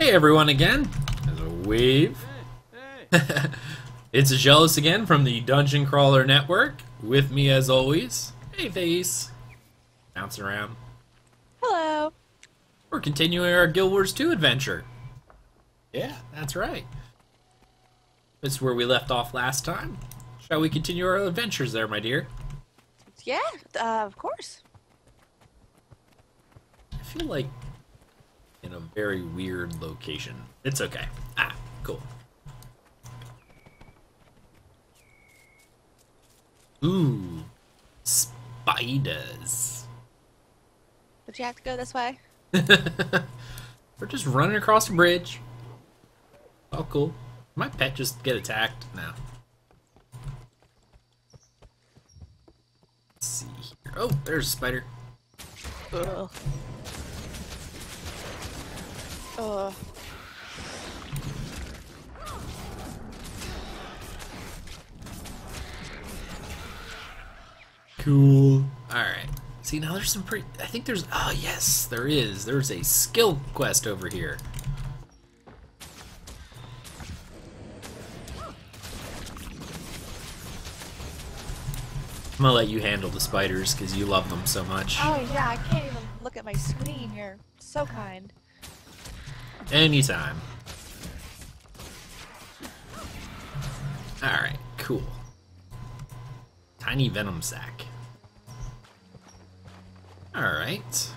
Hey everyone again. There's a wave. It's Aggelos again from the Dungeon Crawler Network. With me as always. Hey Thais. Bouncing around. Hello. We're continuing our Guild Wars 2 adventure. Yeah, that's right. This is where we left off last time. Shall we continue our adventures there, my dear? Yeah, of course. I feel like in a very weird location. It's okay. Ah, cool. Ooh, spiders. Would you have to go this way? We're just running across the bridge. Oh, cool. My pet just get attacked? No. Let's see here. Oh, there's a spider. Ugh. Ugh. Cool. Alright. See, now there's some pretty... I think there's... Oh, yes, there is. There's a skill quest over here. I'm gonna let you handle the spiders, because you love them so much. Oh yeah, I can't even look at my screen. You're so kind. Anytime. Alright, cool. Tiny venom sac. Alright.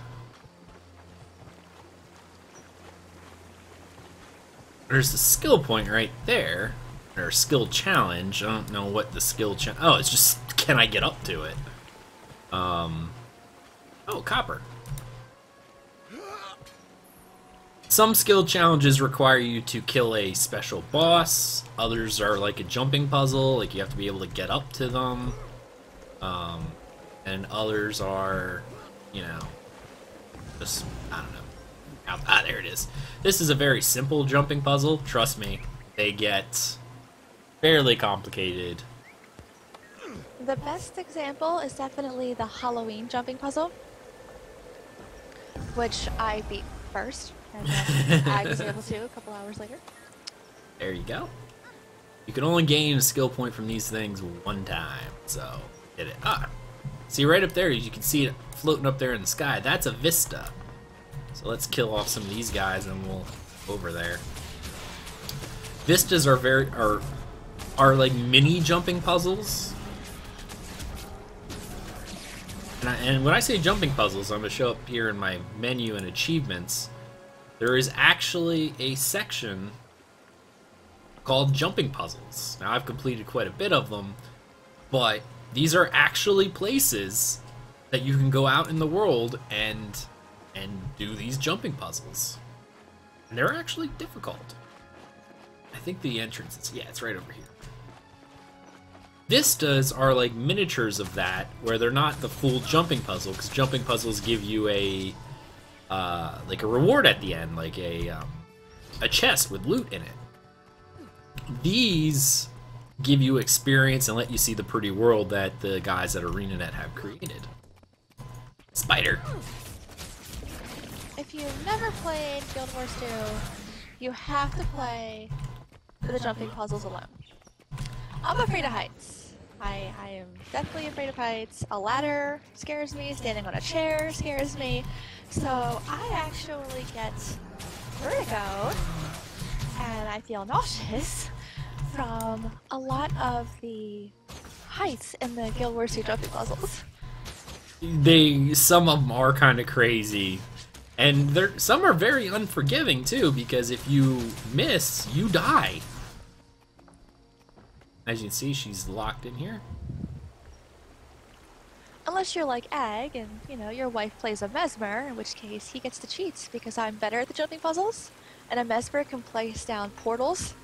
There's the skill point right there. Or skill challenge. I don't know what the skill challenge... Oh, it's just, can I get up to it? Oh, copper. Some skill challenges require you to kill a special boss. Others are like a jumping puzzle, like you have to be able to get up to them. And others are, you know, just, I don't know. Ah, there it is. This is a very simple jumping puzzle. Trust me, they get fairly complicated. The best example is definitely the Halloween jumping puzzle, which I beat first, and then I was able to a couple hours later. There you go. You can only gain a skill point from these things one time, so get it. Ah, see right up there, you can see it floating up there in the sky. That's a vista. So let's kill off some of these guys, and we'll go over there. Vistas are like mini jumping puzzles. And when I say jumping puzzles, I'm going to show up here in my menu and achievements. There is actually a section called jumping puzzles. Now, I've completed quite a bit of them, but these are actually places that you can go out in the world and do these jumping puzzles. And they're actually difficult. I think the entrance is, yeah, it's right over here. Vistas are like miniatures of that, where they're not the full jumping puzzle, because jumping puzzles give you a like a reward at the end, like a chest with loot in it. These give you experience and let you see the pretty world that the guys at ArenaNet have created. Spider. If you've never played Guild Wars 2, you have to play the jumping puzzles alone. I'm afraid of heights. I am definitely afraid of heights. A ladder scares me, standing on a chair scares me. So I actually get vertigo and I feel nauseous from a lot of the heights in the Guild Wars 2 jumping puzzles. Some of them are kind of crazy. And some are very unforgiving too, because if you miss, you die. As you can see, she's locked in here. Unless you're like Egg and, you know, your wife plays a Mesmer, in which case he gets the cheats because I'm better at the jumping puzzles, and a Mesmer can place down portals,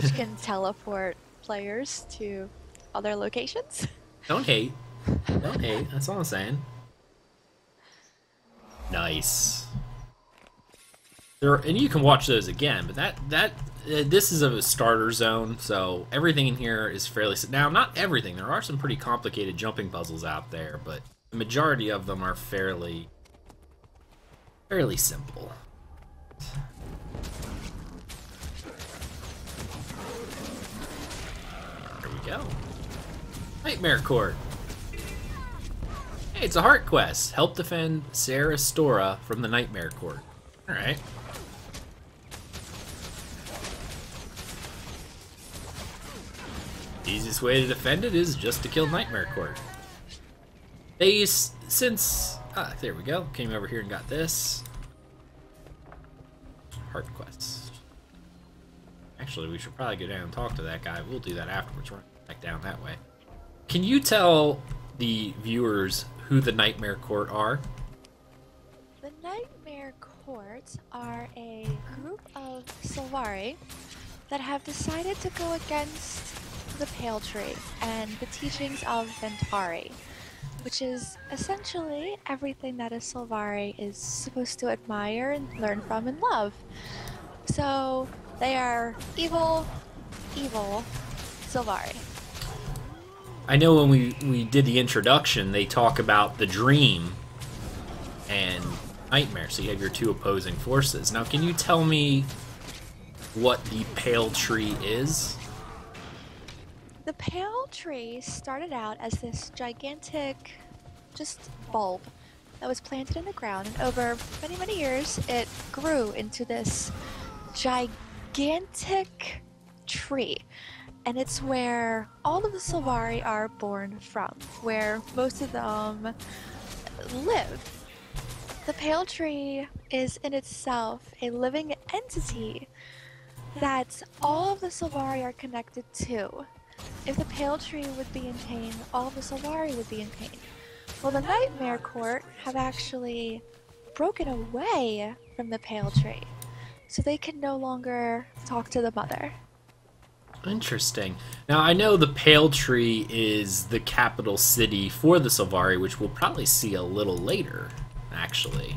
which can teleport players to other locations. Don't hate. Don't hate. That's all I'm saying. Nice. And you can watch those again, but this is a starter zone, so everything in here is fairly... Now, not everything. There are some pretty complicated jumping puzzles out there, but the majority of them are fairly simple. we go. Nightmare Court. Hey, it's a heart quest. Help defend Sarah Stora from the Nightmare Court. Alright. Easiest way to defend it is just to kill Nightmare Court. There we go. Came over here and got this. Heart quest. Actually, we should probably go down and talk to that guy. We'll do that afterwards. We're back down that way. Can you tell the viewers who the Nightmare Court are? The Nightmare Court are a group of Sylvari that have decided to go against the Pale Tree and the teachings of Ventari, which is essentially everything that a Sylvari is supposed to admire and learn from and love. So they are evil Sylvari. I know when we did the introduction, they talk about the dream and nightmare, so you have your two opposing forces. Now, can you tell me what the Pale Tree is? The Pale Tree started out as this gigantic, just bulb that was planted in the ground, and over many, many years, it grew into this gigantic tree. And it's where all of the Sylvari are born from, where most of them live. The Pale Tree is in itself a living entity that all of the Sylvari are connected to. If the Pale Tree would be in pain, all of the Sylvari would be in pain. Well, the Nightmare Court have actually broken away from the Pale Tree, so they can no longer talk to the mother. Interesting. Now, I know the Pale Tree is the capital city for the Sylvari, which we'll probably see a little later, actually.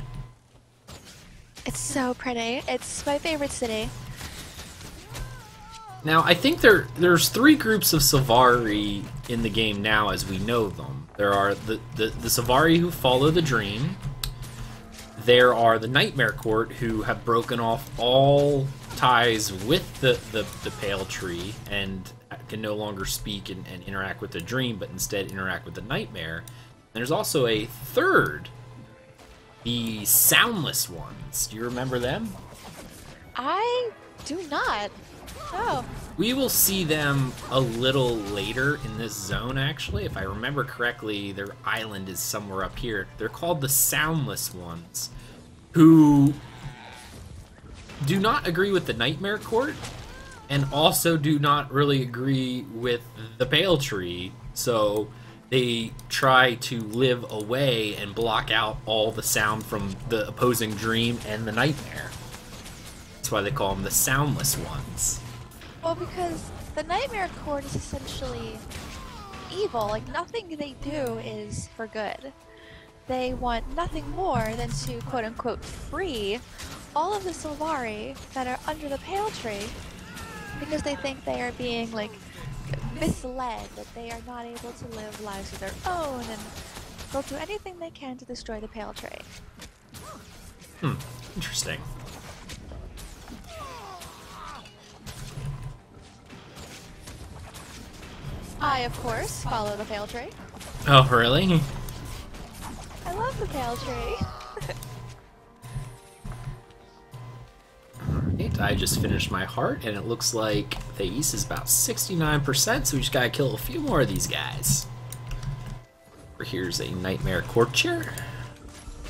It's so pretty. It's my favorite city. Now, I think there's three groups of Sylvari in the game now as we know them. There are the Sylvari who follow the dream. There are the Nightmare Court who have broken off all ties with the Pale Tree and can no longer speak and interact with the dream, but instead interact with the nightmare. And there's also a third, the Soundless Ones. Do you remember them? I do not. Oh. We will see them a little later in this zone, actually. If I remember correctly, their island is somewhere up here. They're called the Soundless Ones, who do not agree with the Nightmare Court, and also do not really agree with the Pale Tree, so they try to live away and block out all the sound from the opposing dream and the nightmare. That's why they call them the Soundless Ones. Well, because the Nightmare Court is essentially evil. Like, nothing they do is for good. They want nothing more than to, quote-unquote, free all of the Sylvari that are under the Pale Tree, because they think they are being, like, misled, that they are not able to live lives of their own, and they'll do anything they can to destroy the Pale Tree. Interesting. I, of course, follow the Pale Tree. Oh, really? I love the Pale Tree. Alright, I just finished my heart, and it looks like Thais is about 69%, so we just gotta kill a few more of these guys. Here's a Nightmare Courtier.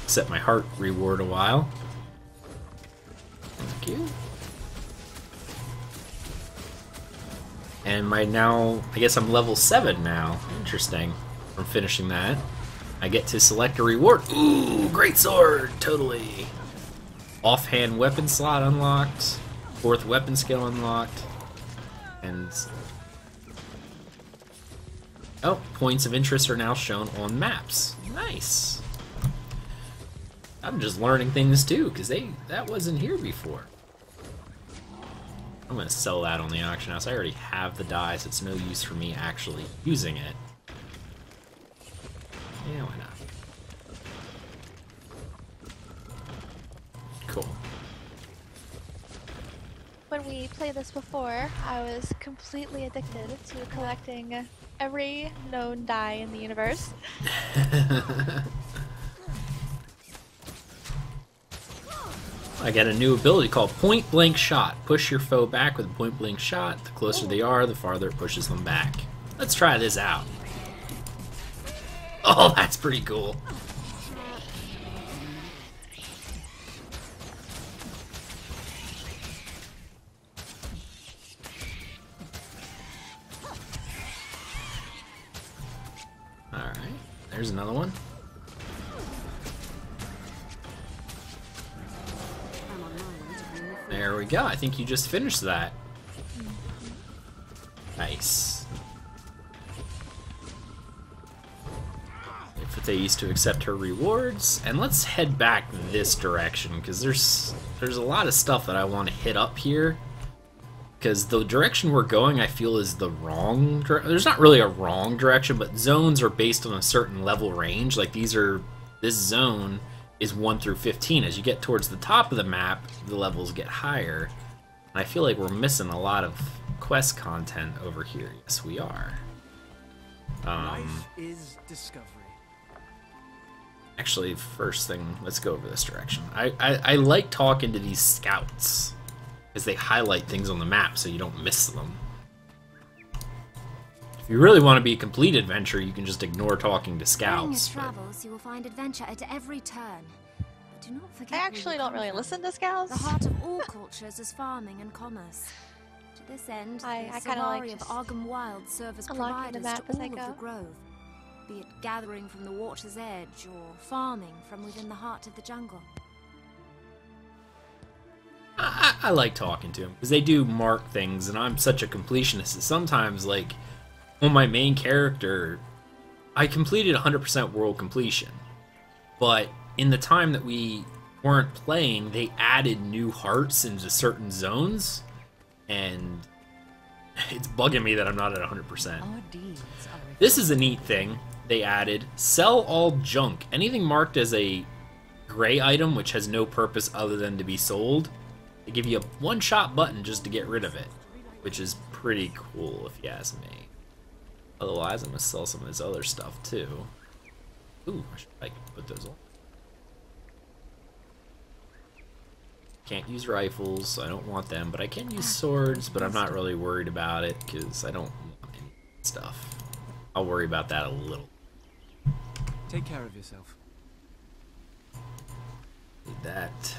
Set my heart reward a while. Thank you. And I guess I'm level 7 now. Interesting. From finishing that, I get to select a reward. Ooh, great sword! Totally. Offhand weapon slot unlocked. 4th weapon skill unlocked. And oh, points of interest are now shown on maps. Nice. I'm just learning things too, because that wasn't here before. I'm gonna sell that on the auction house. I already have the die, so it's no use for me actually using it. Yeah, why not? Cool. when we played this before, I was completely addicted to collecting every known die in the universe. I got a new ability called Point Blank Shot. Push your foe back with a point blank shot. The closer they are, the farther it pushes them back. Let's try this out. Oh, that's pretty cool. Alright, there's another one. There we go. I think you just finished that. Nice. Wait for Thais to accept her rewards, and let's head back this direction because there's a lot of stuff that I want to hit up here. Because the direction we're going, I feel, is the wrong direction. There's not really a wrong direction, but zones are based on a certain level range. Like this zone is 1 through 15. As you get towards the top of the map, the levels get higher. And I feel like we're missing a lot of quest content over here. Yes, we are. Life is discovery. Actually, first thing, let's go over this direction. I like talking to these scouts, because they highlight things on the map so you don't miss them. If you really want to be a complete adventure, you can just ignore talking to scouts. During your travels, you will find adventure at every turn. But do not forget I actually don't really listen to scouts. The heart of all cultures is farming and commerce. To this end, I the kinda like Sylvari of just Arkham Wild serve as unlocking the providers map to as I all of go. the grove, be it gathering from the water's edge or farming from within the heart of the jungle. I like talking to them because they do mark things, and I'm such a completionist that sometimes, like, on my main character, I completed 100% world completion. But in the time that we weren't playing, they added new hearts into certain zones, and it's bugging me that I'm not at 100%. This is a neat thing they added. Sell all junk. Anything marked as a gray item, which has no purpose other than to be sold, they give you a one-shot button just to get rid of it, which is pretty cool if you ask me. Otherwise, I'm gonna sell some of this other stuff too. Ooh, I can put those on. Can't use rifles, so I don't want them, but I can use swords, but I'm not really worried about it because I don't want any stuff. I'll worry about that a little. Take care of yourself. Need that.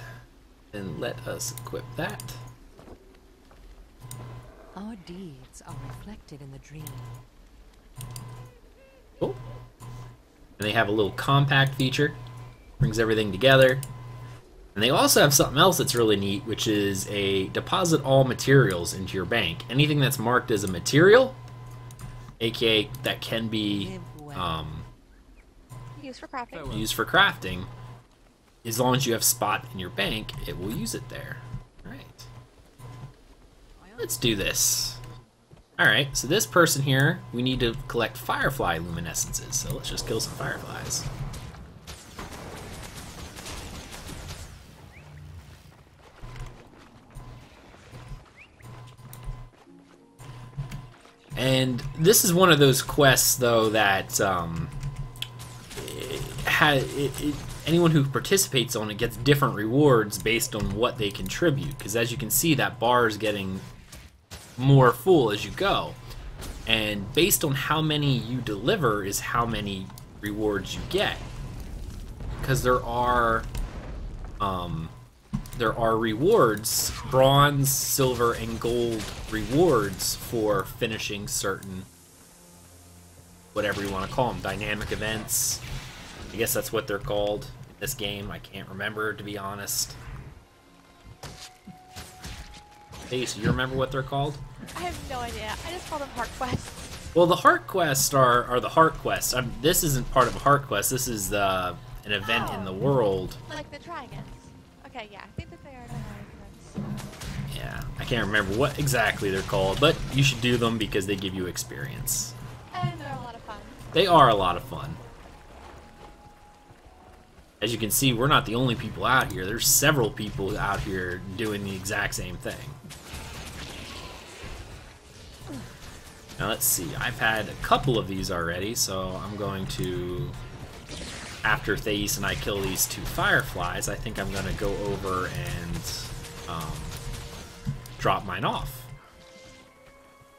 And let us equip that. Our deeds are reflected in the dream. Cool. And they have a little compact feature. Brings everything together. And they also have something else that's really neat, which is a deposit all materials into your bank. Anything that's marked as a material, aka that can be Used for crafting. used for crafting, as long as you have spot in your bank, it will use it there. Alright. Let's do this. Alright, so this person here, we need to collect firefly luminescences, so let's just kill some fireflies. And this is one of those quests, though, that anyone who participates on it gets different rewards based on what they contribute. Because as you can see, that bar is getting more full as you go. And based on how many you deliver is how many rewards you get. Because there are rewards, bronze, silver, and gold rewards for finishing certain, whatever you want to call them, dynamic events. I guess that's what they're called in this game. I can't remember, to be honest. Hey, so you remember what they're called? I have no idea. I just call them heart quests. Well, the heart quests are the heart quests. This isn't part of a heart quest. This is an event in the world. Like the dragons. Okay, yeah, I think that they are the dragons. Yeah, I can't remember what exactly they're called, but you should do them because they give you experience. And they're a lot of fun. They are a lot of fun. As you can see, we're not the only people out here. There's several people out here doing the exact same thing. Now let's see, I've had a couple of these already, so I'm going to, after Thais and I kill these 2 fireflies, I think I'm going to go over and drop mine off.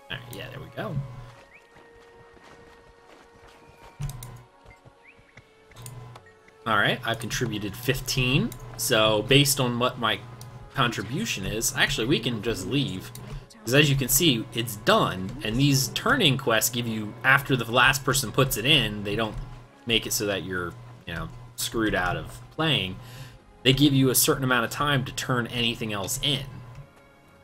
Alright, yeah, there we go. Alright, I've contributed 15, so based on what my contribution is, actually we can just leave. Because as you can see, it's done, and these turn-in quests give you, after the last person puts it in, they don't make it so that you're, you know, screwed out of playing. They give you a certain amount of time to turn anything else in.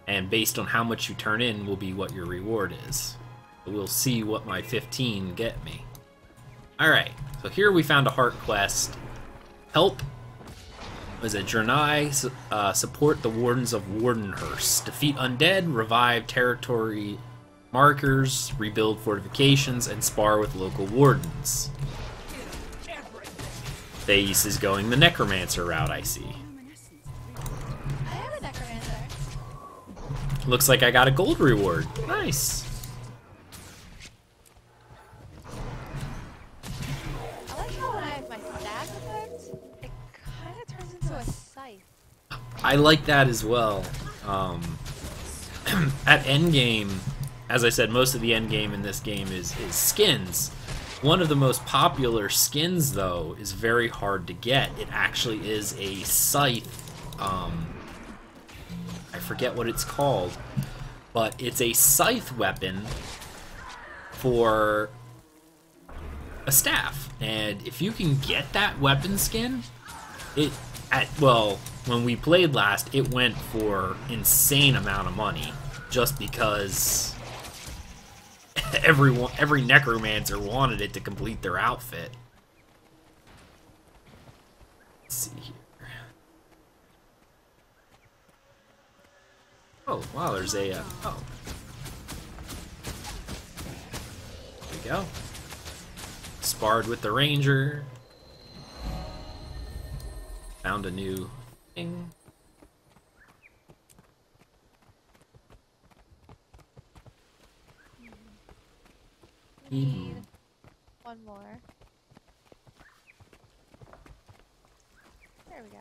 And based on how much you turn in will be what your reward is. So we'll see what my 15 get me. Alright, so here we found a heart quest. Help. Was a Journey, support the Wardens of Wardenhurst. Defeat undead, revive territory markers, rebuild fortifications, and spar with local wardens. Thais is going the Necromancer route, I see. I am a necromancer. Looks like I got a gold reward. Nice. I like how when I have my staff equipped, it kind of turns into a scythe. I like that as well. At endgame, as I said, most of the endgame in this game is skins. One of the most popular skins, though, is very hard to get. It actually is a scythe. I forget what it's called, but it's a scythe weapon for a staff. And if you can get that weapon skin, when we played last, it went for insane amount of money, just because every necromancer wanted it to complete their outfit. Let's see here. Oh wow, there's a oh. There we go. Sparred with the ranger. Found a new thing. Need one more. There we go.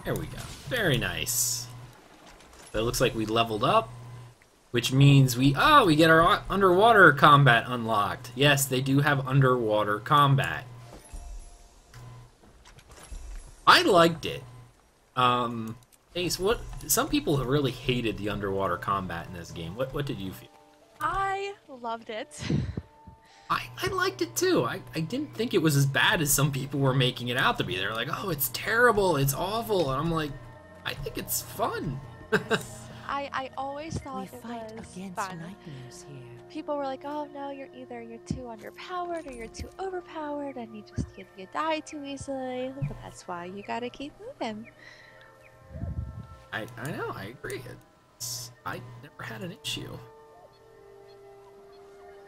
There we go. Very nice. So it looks like we leveled up, which means we get our underwater combat unlocked. Yes, they do have underwater combat. I liked it. Ace, some people have really hated the underwater combat in this game. What did you feel? I loved it. I liked it too. I didn't think it was as bad as some people were making it out to be. They're like, oh, it's terrible, it's awful. And I'm like, I think it's fun. I always thought We it fight was against fun. nightmares here. People were like, oh no, you're too underpowered or you're too overpowered and you die too easily. But that's why you gotta keep moving. I know, I agree. I never had an issue.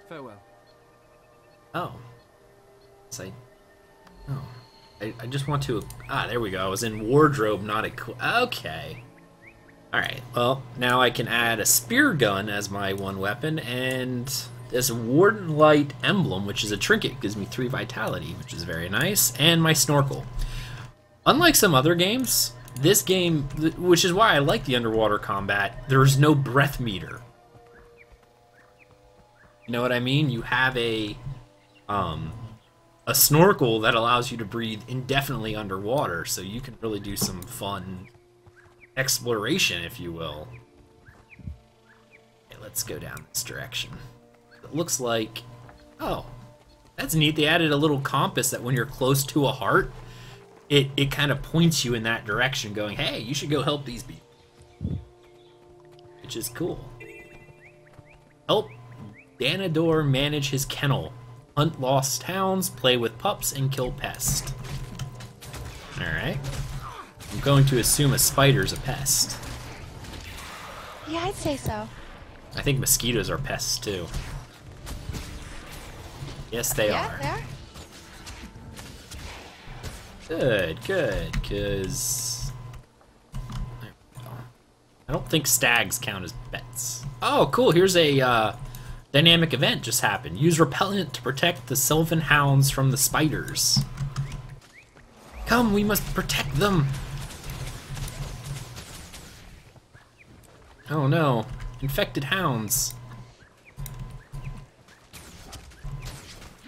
Farewell. Oh. I just want to... there we go. I was in wardrobe, not okay. Alright, well, now I can add a spear gun as my one weapon, and this Warden Light emblem, which is a trinket, gives me 3 vitality, which is very nice, and my snorkel. Unlike some other games, this game, which is why I like the underwater combat, there's no breath meter. You know what I mean? You have a snorkel that allows you to breathe indefinitely underwater, so you can really do some fun exploration, if you will. Okay, let's go down this direction. It looks like... Oh, that's neat. They added a little compass that when you're close to a heart, it kind of points you in that direction, going, hey, you should go help these people. Which is cool. Help Danador manage his kennel. Hunt lost towns, play with pups, and kill pests. Alright. I'm going to assume a spider's a pest. Yeah, I'd say so. I think mosquitoes are pests too. Yes, they are. They are. Good, because... There I don't think stags count as pets. Oh, cool. Here's a dynamic event just happened. Use repellent to protect the sylvan hounds from the spiders. Come, we must protect them. Oh no, infected hounds.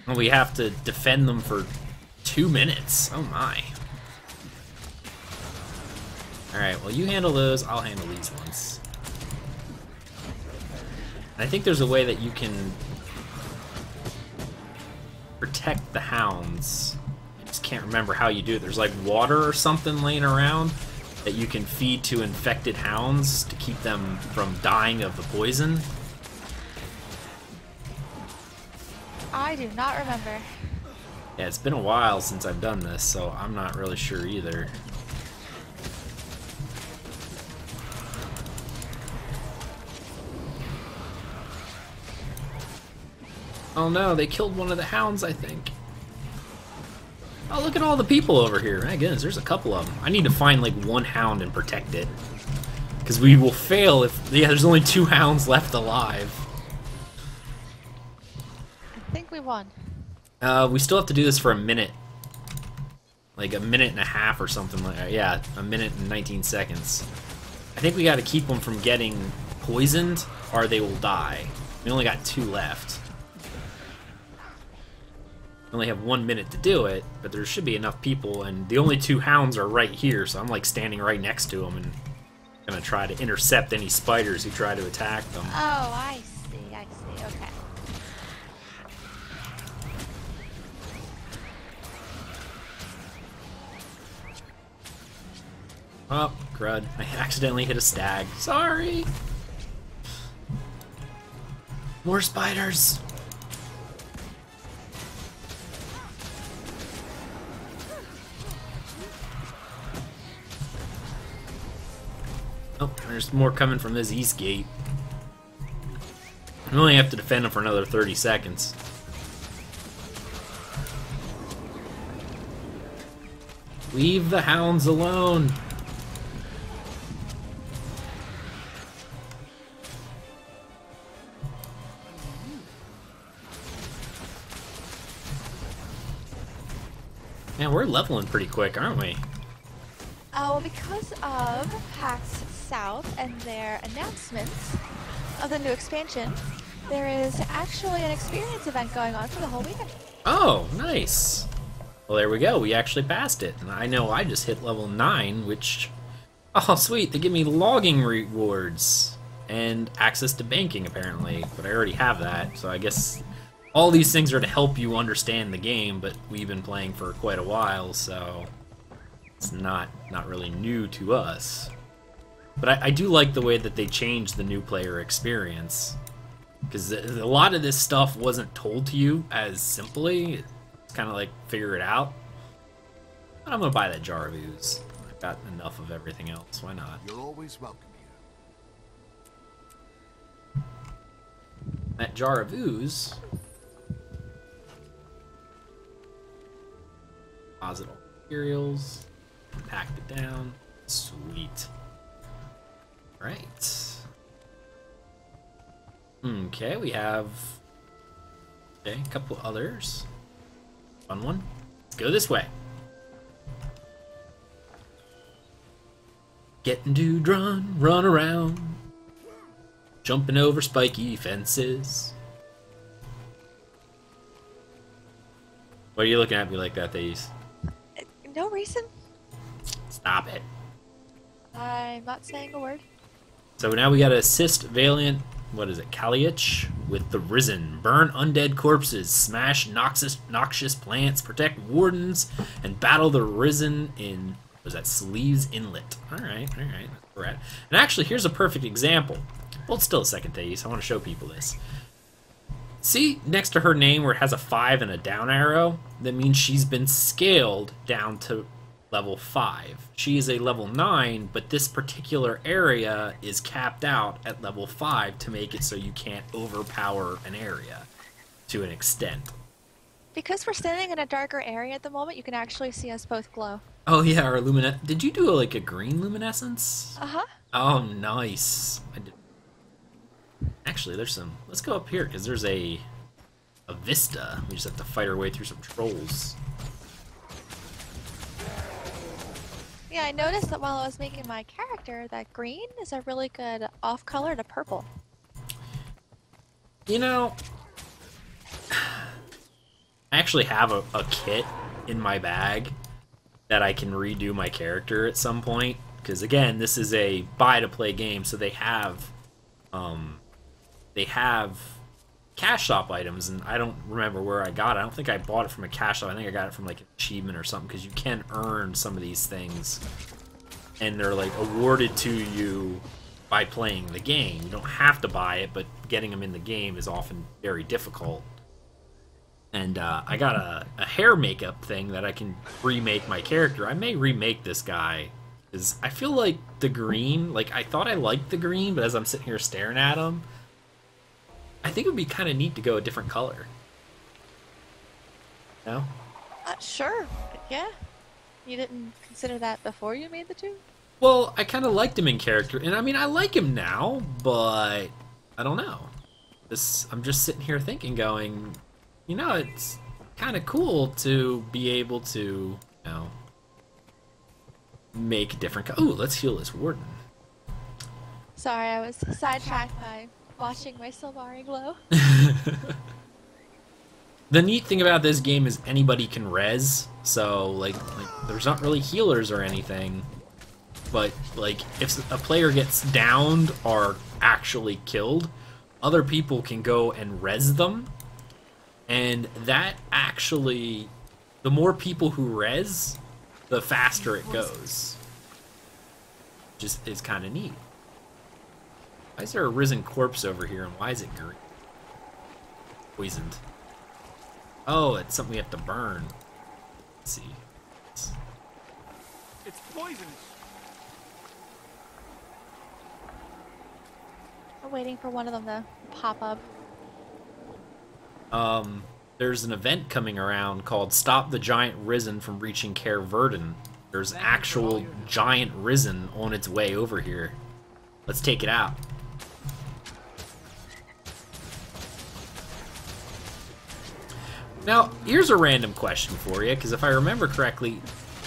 Well, we have to defend them for 2 minutes. Oh my. Alright, well you handle those, I'll handle these ones. And I think there's a way that you can protect the hounds. I just can't remember how you do it. There's like water or something laying around that you can feed to infected hounds to keep them from dying of the poison. I do not remember. Yeah, it's been a while since I've done this, so I'm not really sure either. Oh no, they killed one of the hounds, I think. Oh, look at all the people over here. My goodness, there's a couple of them. I need to find like one hound and protect it. Because we will fail if... Yeah, there's only 2 hounds left alive. I think we won. We still have to do this for a minute. Like a minute and a half or something like that. Yeah, a minute and 19 seconds. I think we gotta keep them from getting poisoned or they will die. We only got 2 left. We only have 1 minute to do it, but there should be enough people, and the only 2 hounds are right here, so I'm like standing right next to them and gonna try to intercept any spiders who try to attack them. Oh, I see, okay. Oh, crud. I accidentally hit a stag. Sorry! More spiders! Oh, there's more coming from this east gate. I only have to defend them for another 30 seconds. Leave the hounds alone! Man, we're leveling pretty quick, aren't we? Oh, because of PAX South and their announcements of the new expansion, there is actually an experience event going on for the whole weekend. Oh, nice. Well, there we go. We actually passed it. And I know I just hit level 9, which... Oh, sweet. They give me logging rewards. And access to banking, apparently. But I already have that, so I guess... All these things are to help you understand the game, but we've been playing for quite a while, so... It's not really new to us. But I do like the way that they changed the new player experience. Because a lot of this stuff wasn't told to you as simply. It's kind of like, figure it out. But I'm going to buy that jar of ooze. I've got enough of everything else. Why not? You're always welcome here. That jar of ooze. Deposit all materials. Packed it down. Sweet. Right. Okay, we have a couple others. Fun one. Let's go this way. Getting to run around. Jumping over spiky fences. What are you looking at me like that, Thais? No reason. Stop it. I'm not saying a word. So now we gotta assist Valiant, what is it, Caledon with the Risen. Burn undead corpses, smash noxious plants, protect wardens, and battle the Risen in, was that Sleeves Inlet? Alright, that's where we're at. And actually, here's a perfect example. Hold still a second, Thais. I want to show people this. See, next to her name where it has a 5 and a down arrow? That means she's been scaled down to level 5. She is a level 9, but this particular area is capped out at level 5 to make it so you can't overpower an area to an extent. Because we're standing in a darker area at the moment, you can actually see us both glow. Oh yeah, our luminescence. Did you do like a green luminescence? Uh-huh. Oh, nice. I did. Actually, there's some. Let's go up here because there's a vista. We just have to fight our way through some trolls. Yeah, I noticed that while I was making my character, that green is a really good off-color to purple. You know, I actually have a kit in my bag that I can redo my character at some point. Because again, this is a buy-to-play game, so they have cash shop items, and I don't remember where I got it. I don't think I bought it from a cash shop. I think I got it from like an achievement or something, because you can earn some of these things, and they're like awarded to you by playing the game. You don't have to buy it, but getting them in the game is often very difficult. And I got a hair makeup thing that I can remake my character. I may remake this guy, because I feel like the green, like I thought I liked the green, but as I'm sitting here staring at him, I think it would be kind of neat to go a different color. No? Sure. Yeah. You didn't consider that before you made the two? Well, I kind of liked him in character, and I mean, I like him now, but I don't know. I'm just sitting here thinking, going, you know, it's kind of cool to be able to, you know, make different. Ooh, let's heal this warden. Sorry, I was sidetracked by watching my Sylvari glow. The neat thing about this game is anybody can res, so like there's not really healers or anything, but like if a player gets downed or actually killed, other people can go and res them, and that actually, the more people who res, the faster it goes. Just is kind of neat. Why is there a risen corpse over here, and why is it green? Poisoned. Oh, it's something we have to burn. Let's see. It's poisonous. I'm waiting for one of them to pop up. There's an event coming around called Stop the Giant Risen from Reaching Caer Verdun. There's actual giant risen on its way over here. Let's take it out. Now, here's a random question for you, because if I remember correctly,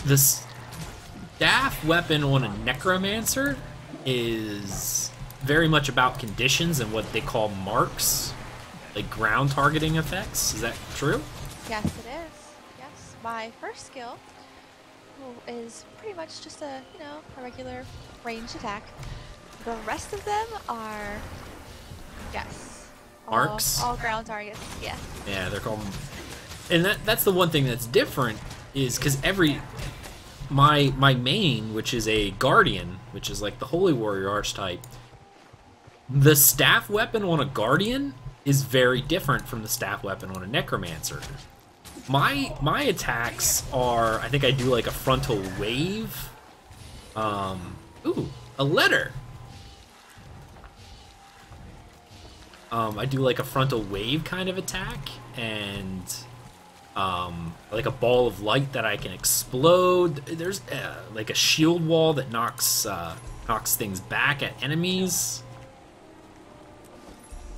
the staff weapon on a necromancer is very much about conditions and what they call marks, like ground targeting effects. Is that true? Yes, it is. Yes. My first skill is pretty much just a regular ranged attack. The rest of them are, yes, Marks? All ground targets, yeah. Yeah, they're called... And that's the one thing that's different, is because my main, which is a guardian, which is like the holy warrior archetype, the staff weapon on a guardian is very different from the staff weapon on a necromancer. My attacks are, I think I do like a frontal wave. Ooh, a letter. I do like a frontal wave kind of attack, and like a ball of light that I can explode. There's like a shield wall that knocks things back at enemies.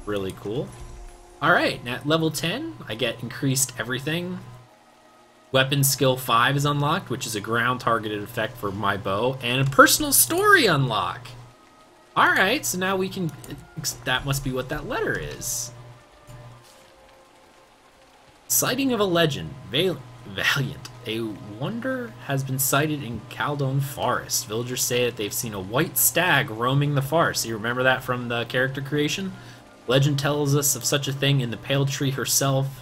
Really cool. Alright, now at level 10, I get increased everything. Weapon skill 5 is unlocked, which is a ground targeted effect for my bow, and a personal story unlock. Alright, so now we can... That must be what that letter is. Sighting of a legend. Valiant. A wonder has been sighted in Caledon Forest. Villagers say that they've seen a white stag roaming the forest. You remember that from the character creation? Legend tells us of such a thing, and the Pale Tree herself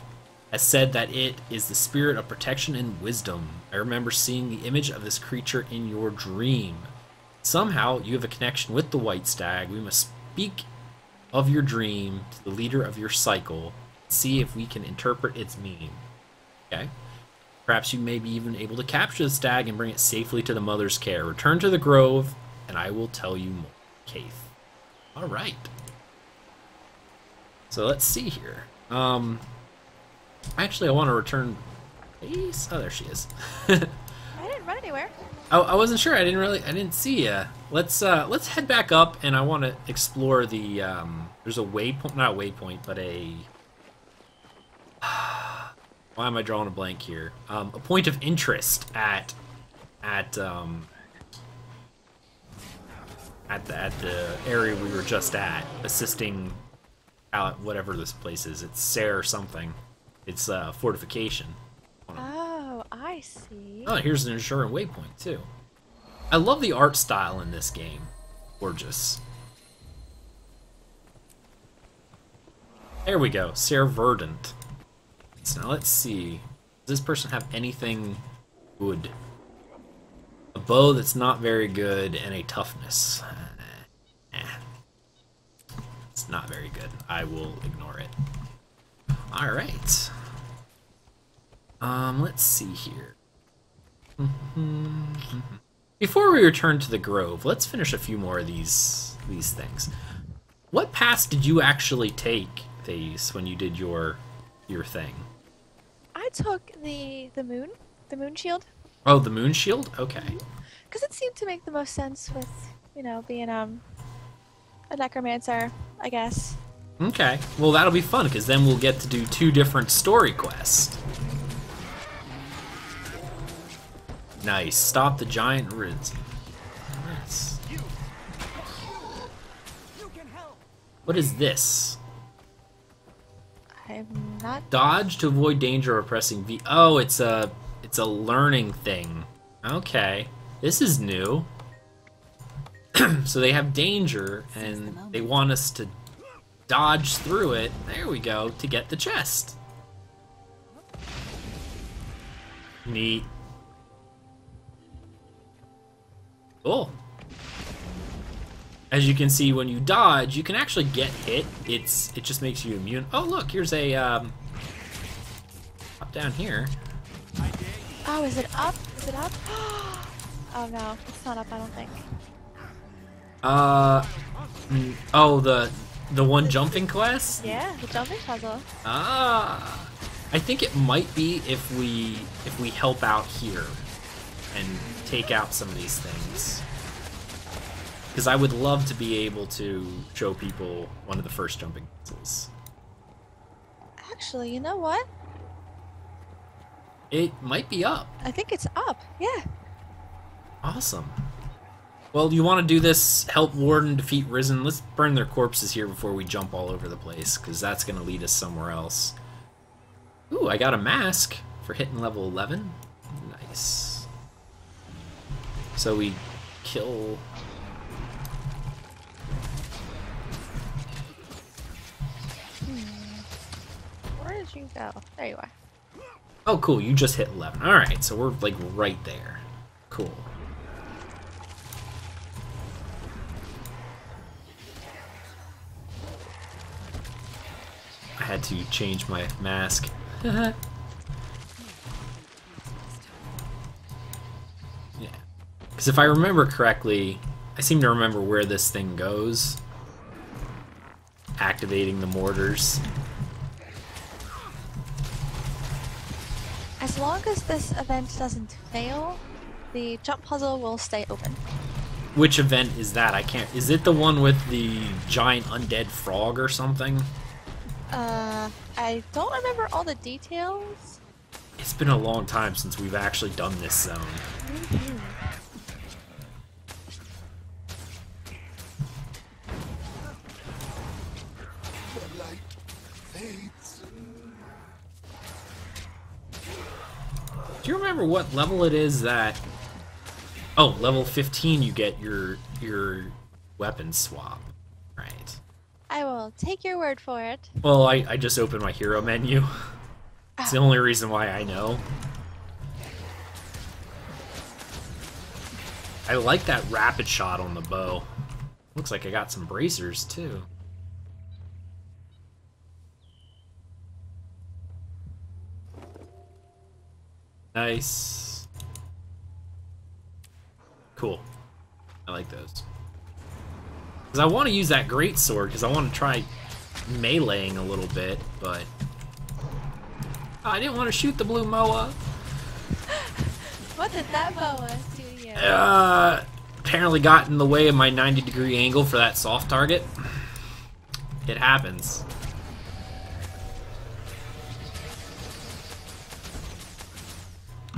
has said that it is the spirit of protection and wisdom. I remember seeing the image of this creature in your dream. Somehow, you have a connection with the white stag. We must speak of your dream to the leader of your cycle, see if we can interpret its meaning. Okay? Perhaps you may be even able to capture the stag and bring it safely to the mother's care. Return to the grove, and I will tell you more. Kaith. Alright. So let's see here. Actually, I want to return base. Oh, there she is. I didn't run anywhere. I wasn't sure. I didn't see ya. Let's head back up, and I want to explore the. There's a waypoint, not a waypoint, but a. Why am I drawing a blank here? A point of interest at the area we were just at, assisting whatever this place is. It's Sayre or something. It's fortification. Oh, I see. Oh, here's an ensuring waypoint too. I love the art style in this game. Gorgeous. There we go, Sayre Verdant. So now let's see. Does this person have anything good? A bow that's not very good and a toughness. It's not very good. I will ignore it. Alright. Let's see here. Before we return to the Grove, let's finish a few more of these things. What paths did you actually take, Thais, when you did your thing? I took the moon shield. Oh, the moon shield? Okay. Because it seemed to make the most sense with, you know, being a necromancer, I guess. Okay. Well, that'll be fun, because then we'll get to do 2 different story quests. Nice. Stop the giant rids. Nice. What is this? I'm not. Dodge to avoid danger of pressing V. Oh, it's a learning thing. Okay. This is new. So they have danger, and they want us to dodge through it. There we go, to get the chest. Neat. Cool. As you can see, when you dodge, you can actually get hit. It just makes you immune. Oh, look, here's a up down here. Oh, is it up? Is it up? Oh no, it's not up. I don't think. Oh, the one jumping quest? Yeah, the jumping puzzle. Ah, I think it might be if we help out here and take out some of these things. Because I would love to be able to show people one of the first jumping puzzles. Actually, you know what? It might be up. I think it's up. Yeah. Awesome. Well, you want to do this, help Warden defeat Risen? Let's burn their corpses here before we jump all over the place, because that's going to lead us somewhere else. Ooh, I got a mask for hitting level 11. Nice. So we kill... Where did you go? There you are. Oh, cool. You just hit 11. Alright, so we're, like, right there. Cool. I had to change my mask. Yeah. Because if I remember correctly, I seem to remember where this thing goes. Activating the mortars. As long as this event doesn't fail, the jump puzzle will stay open. Which event is that? I can't... Is it the one with the giant undead frog or something? I don't remember all the details. It's been a long time since we've actually done this zone. Mm-hmm. Do you remember what level it is that... Oh, level 15 you get your weapon swap. Right. I will take your word for it. Well, I just opened my hero menu. It's the only reason why I know. I like that rapid shot on the bow. Looks like I got some bracers, too. Nice. Cool. I like those. Because I want to use that greatsword, because I want to try meleeing a little bit, but... I didn't want to shoot the blue moa. What did that boa do to you? Apparently got in the way of my 90-degree angle for that soft target. It happens.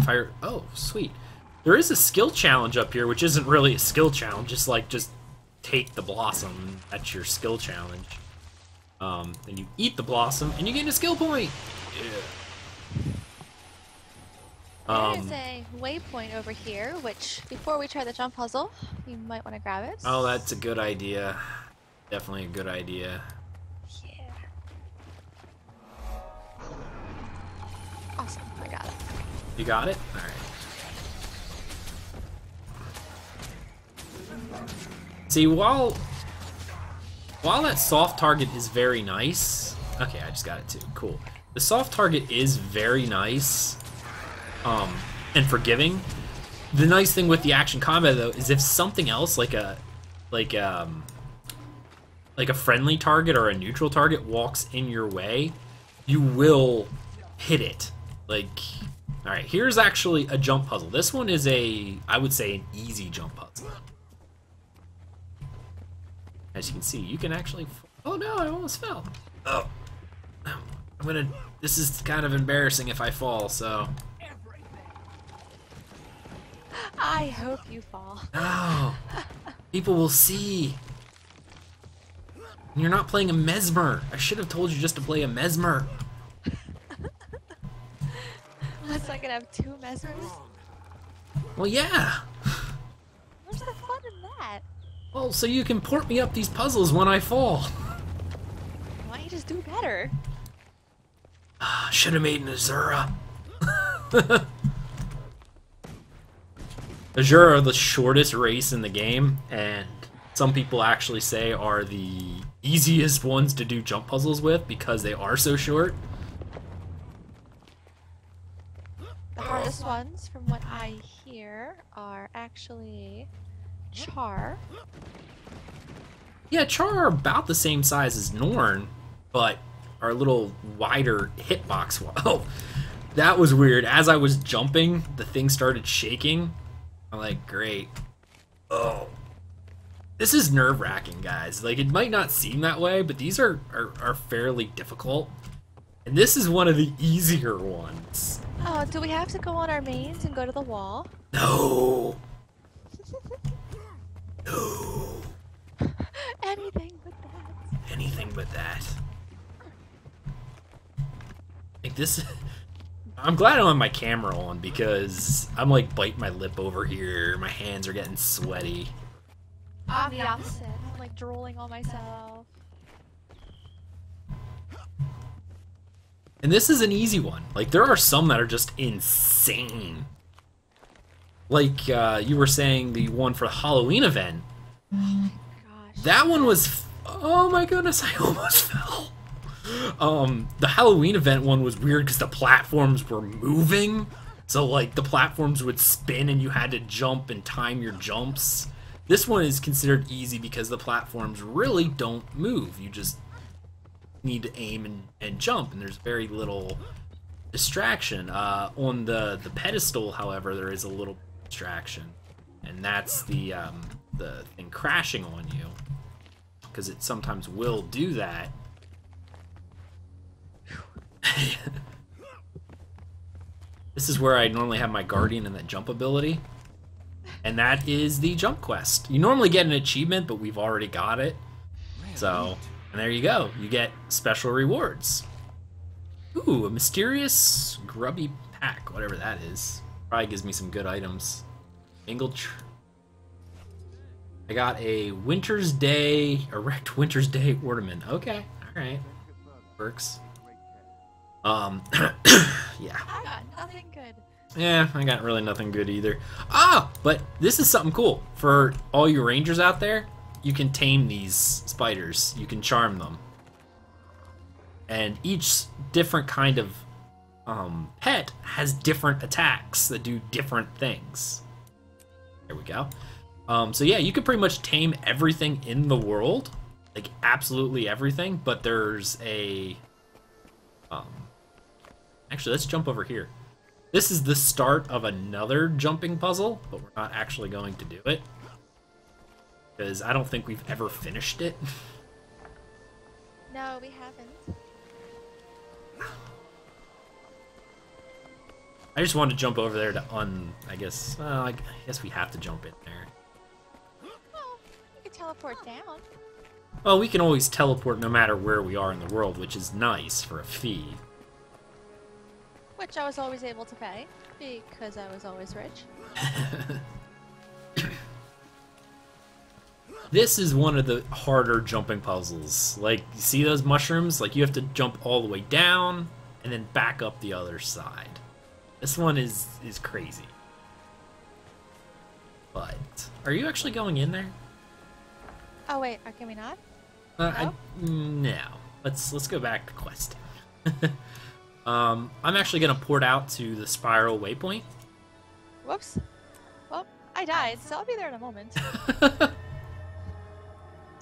Fire. Oh, sweet. There is a skill challenge up here, which isn't really a skill challenge. Just like, just take the blossom. That's your skill challenge. Then you eat the blossom, and you gain a skill point. Yeah. There's a waypoint over here, which, before we try the jump puzzle, you might want to grab it. Oh, that's a good idea. Definitely a good idea. Yeah. Awesome, I got it. You got it? Alright. See, while that soft target is very nice... Okay, I just got it too. Cool. The soft target is very nice and forgiving. The nice thing with the action combat, though, is if something else, like a friendly target or a neutral target walks in your way, you will hit it. Like... Alright, here's actually a jump puzzle. This one is I would say, an easy jump puzzle. As you can see, you can actually... Oh no, I almost fell. Oh. This is kind of embarrassing if I fall, so... I hope you fall. No! People will see. You're not playing a Mesmer. I should have told you just to play a Mesmer. Unless I could have 2 mesmers. Well, yeah. Where's the fun in that? Well, so you can port me up these puzzles when I fall. Why don't you just do better? Should have made an Azura. Azura are the shortest race in the game, and some people actually say are the easiest ones to do jump puzzles with because they are so short. The hardest ones, from what I hear, are actually Char. Yeah, Char are about the same size as Norn, but are a little wider hitbox. Oh, that was weird. As I was jumping, the thing started shaking. I'm like, great. Oh. This is nerve-wracking, guys. Like, it might not seem that way, but these are fairly difficult. And this is one of the easier ones. Oh, do we have to go on our mains and go to the wall? No. No. Anything but that. Anything but that. Like this... I'm glad I don't have my camera on because I'm like biting my lip over here. My hands are getting sweaty. I'm the opposite. I'm like drooling on myself. And this is an easy one. Like, there are some that are just insane. Like, you were saying the one for the Halloween event. Oh my gosh. That one was... Oh my goodness, I almost fell. The Halloween event one was weird because the platforms were moving. So, like, the platforms would spin and you had to jump and time your jumps. This one is considered easy because the platforms really don't move. You just need to aim and jump, and there's very little distraction. On the pedestal, however, there is a little distraction, and that's the thing crashing on you, because it sometimes will do that. This is where I normally have my guardian and that jump ability, and that is the jump quest. You normally get an achievement, but we've already got it, so... And there you go. You get special rewards. Ooh, a mysterious grubby pack, whatever that is. Probably gives me some good items. I got a Winter's Day, erect Winter's Day ornament. Okay, alright. Works. Yeah. I got nothing good. Yeah, I got really nothing good either. Ah, but this is something cool. For all you rangers out there, you can tame these spiders. You can charm them. And each different kind of pet has different attacks that do different things. There we go. So yeah, you can pretty much tame everything in the world. Like, absolutely everything. But there's a... Actually, let's jump over here. This is the start of another jumping puzzle, but we're not actually going to do it. Because I don't think we've ever finished it. No, we haven't. I just wanted to jump over there to I guess, well, I guess we have to jump in there. Well, you can teleport down. Well, we can always teleport no matter where we are in the world, which is nice for a fee. Which I was always able to pay, because I was always rich. This is one of the harder jumping puzzles. Like, you see those mushrooms? Like, you have to jump all the way down and then back up the other side. This one is crazy. But, are you actually going in there? Oh wait, can we not? No. Let's go back to questing. I'm actually gonna port out to the spiral waypoint. Whoops. Well, I died, so I'll be there in a moment.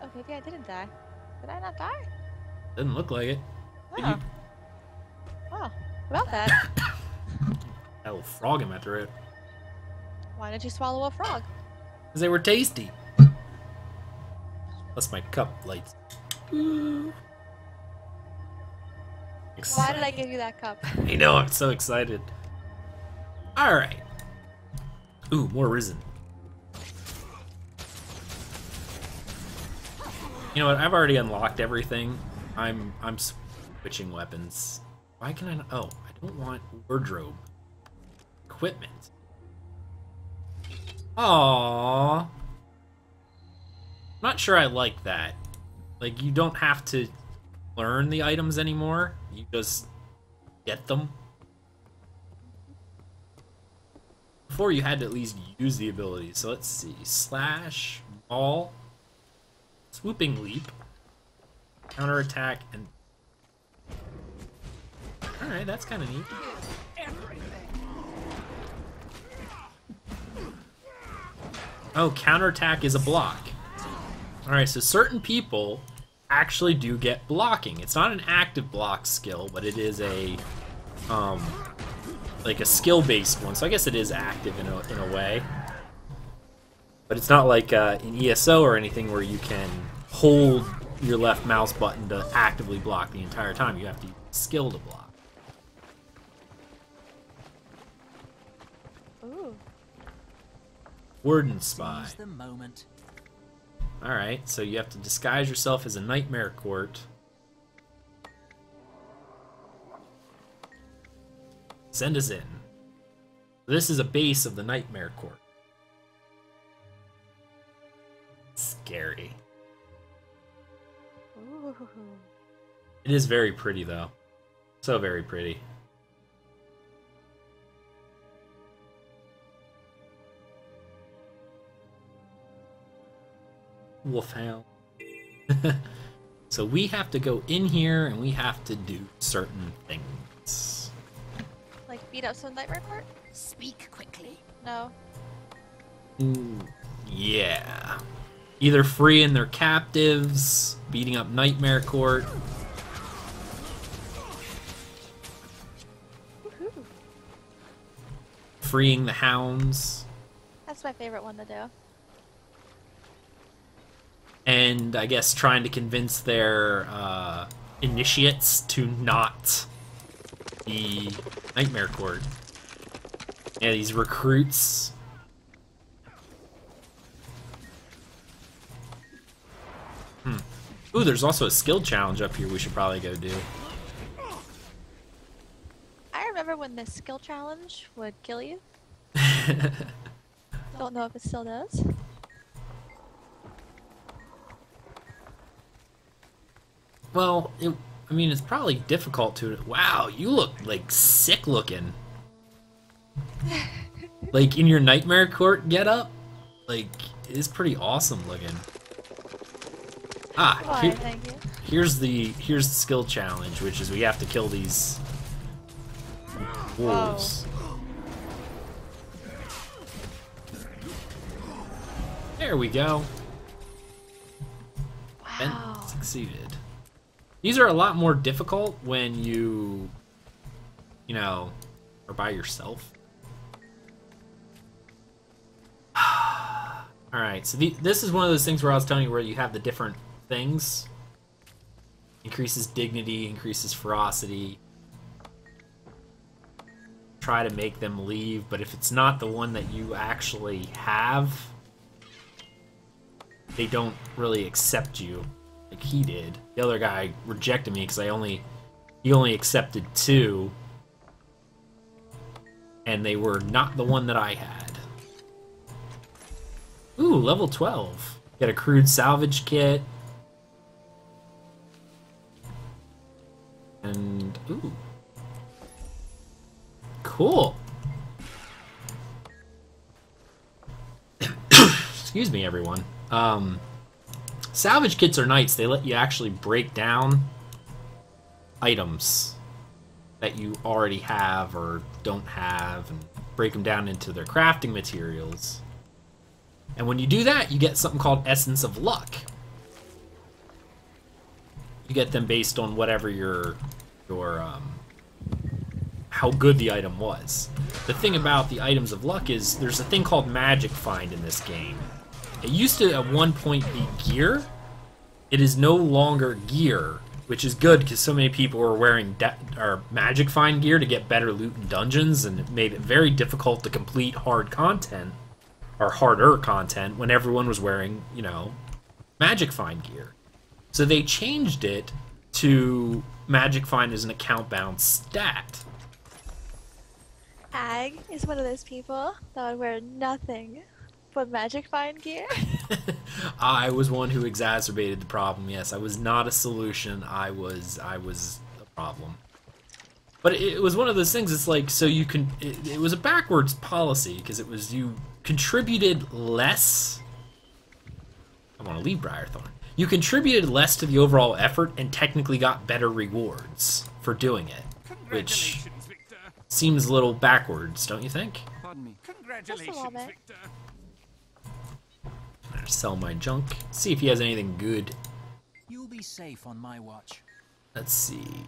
Oh, maybe I didn't die. Did I not die? Doesn't look like it. Oh. Oh, about that. That little frog in my throat. Why did you swallow a frog? Because they were tasty. Plus my cup lights. Why did I give you that cup? I know, I'm so excited. Alright. Ooh, more risen. You know what? I've already unlocked everything. I'm switching weapons. Why can I not? Oh, I don't want wardrobe. Equipment. Aww. Not sure I like that. Like, you don't have to learn the items anymore. You just get them. Before, you had to at least use the ability. So let's see. Slash, maul, swooping leap, counterattack, and... Alright, that's kind of neat. Oh, counterattack is a block. Alright, so certain people actually do get blocking. It's not an active block skill, but it is a like a skill-based one. So I guess it is active in a way. But it's not like in ESO or anything where you can hold your left mouse button to actively block the entire time. You have to use skill to block. Ooh. Warden Spy. Seize the moment. Alright, so you have to disguise yourself as a nightmare court. Send us in. This is a base of the nightmare court. Scary. Ooh. It is very pretty, though. So very pretty. Wolfhound. So we have to go in here and we have to do certain things. Like beat up some nightmare court? Speak quickly. No. Yeah. Either freeing their captives, beating up Nightmare Court. Woohoo. Freeing the hounds. That's my favorite one to do. And I guess trying to convince their initiates to not be Nightmare Court. Yeah, these recruits. Ooh, there's also a skill challenge up here we should probably go do. I remember when the skill challenge would kill you. Don't know if it still does. Well, I mean, it's probably difficult to... Wow, you look, like, sick looking. Like, in your Nightmare Court getup? Like, it is pretty awesome looking. Ah, Why, thank you. here's the skill challenge, which is we have to kill these wolves. There we go. And Wow. succeeded. These are a lot more difficult when you you know, or by yourself. Alright, so this is one of those things where I was telling you where you have the different things. Increases dignity, increases ferocity. Try to make them leave, but if it's not the one that you actually have, they don't really accept you like he did. The other guy rejected me because he only accepted 2, and they were not the one that I had. Ooh, level 12. Get a crude salvage kit. And, ooh. Cool. Excuse me, everyone. Salvage kits are nice. They let you actually break down items that you already have or don't have and break them down into their crafting materials. And when you do that, you get something called Essence of Luck. You get them based on whatever your how good the item was. The thing about the items of luck is there's a thing called magic find in this game. It used to at one point be gear. It is no longer gear, which is good because so many people were wearing magic find gear to get better loot in dungeons, and it made it very difficult to complete hard content or harder content when everyone was wearing, you know, magic find gear. So they changed it to magic find as an account bound stat. Ag is one of those people that would wear nothing but magic find gear. I was one who exacerbated the problem. Yes, I was not a solution. I was a problem. But it was one of those things. It's like, so you can. It was a backwards policy because it was you contributed less. I want to leave Briarthorn. You contributed less to the overall effort and technically got better rewards for doing it, which seems a little backwards, don't you think? Pardon me. Congratulations, Victor. I'm gonna sell my junk. See if he has anything good. You'll be safe on my watch. Let's see.